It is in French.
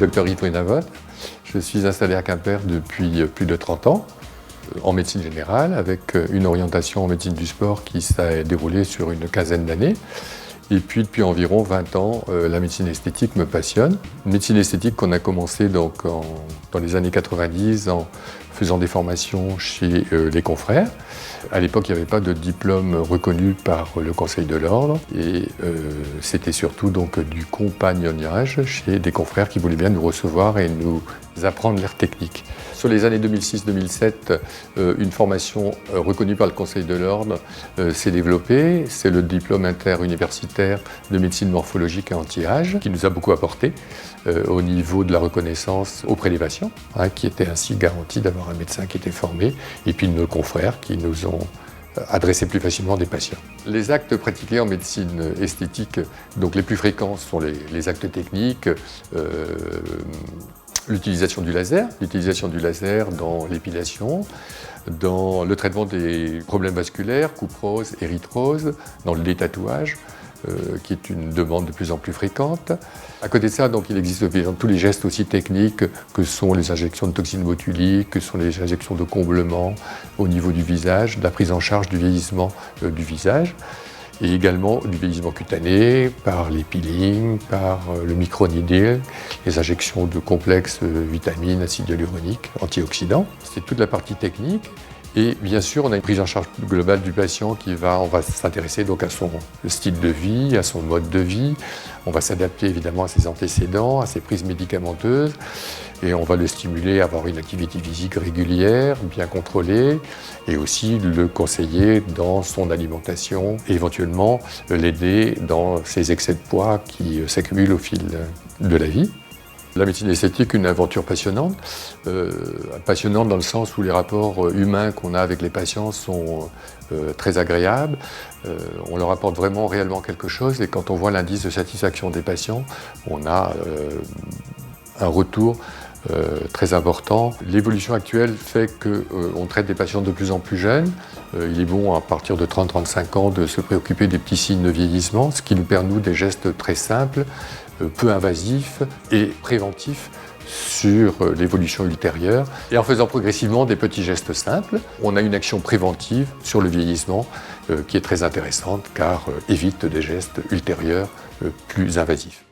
Dr Yves Brunavotte. Je suis installé à Quimper depuis plus de 30 ans en médecine générale avec une orientation en médecine du sport qui s'est déroulée sur une quinzaine d'années. Et puis depuis environ 20 ans, la médecine esthétique me passionne. Une médecine esthétique qu'on a commencé dans les années 90 en faisant des formations chez les confrères. À l'époque, il n'y avait pas de diplôme reconnu par le Conseil de l'Ordre et c'était surtout donc du compagnonnage chez des confrères qui voulaient bien nous recevoir et nous apprendre leurs techniques. Sur les années 2006-2007, une formation reconnue par le Conseil de l'Ordre s'est développée. C'est le diplôme interuniversitaire de médecine morphologique et anti-âge qui nous a beaucoup apporté au niveau de la reconnaissance auprès des patients, qui était ainsi garanti d'avoir un médecin qui était formé, et puis nos confrères qui nous ont adressé plus facilement des patients. Les actes pratiqués en médecine esthétique, donc les plus fréquents sont les actes techniques, l'utilisation du laser dans l'épilation, dans le traitement des problèmes vasculaires, couperose, érythrose, dans le détatouage, qui est une demande de plus en plus fréquente. À côté de ça, donc, il existe tous les gestes aussi techniques que sont les injections de toxines botuliques, que sont les injections de comblement au niveau du visage, de la prise en charge du vieillissement du visage, et également du vieillissement cutané par les peelings, par le microneedling, les injections de complexes vitamines, acides hyaluroniques, antioxydants. C'est toute la partie technique. Et bien sûr, on a une prise en charge globale du patient on va s'intéresser donc à son style de vie, à son mode de vie. On va s'adapter évidemment à ses antécédents, à ses prises médicamenteuses. Et on va le stimuler à avoir une activité physique régulière, bien contrôlée, et aussi le conseiller dans son alimentation et éventuellement l'aider dans ses excès de poids qui s'accumulent au fil de la vie. La médecine esthétique, une aventure passionnante. Passionnante dans le sens où les rapports humains qu'on a avec les patients sont très agréables. On leur apporte vraiment réellement quelque chose et quand on voit l'indice de satisfaction des patients, on a un retour très important. L'évolution actuelle fait qu'on traite des patients de plus en plus jeunes. Il est bon à partir de 30-35 ans de se préoccuper des petits signes de vieillissement, ce qui nous permet des gestes très simples, peu invasifs et préventifs sur l'évolution ultérieure. Et en faisant progressivement des petits gestes simples, on a une action préventive sur le vieillissement qui est très intéressante car évite des gestes ultérieurs plus invasifs.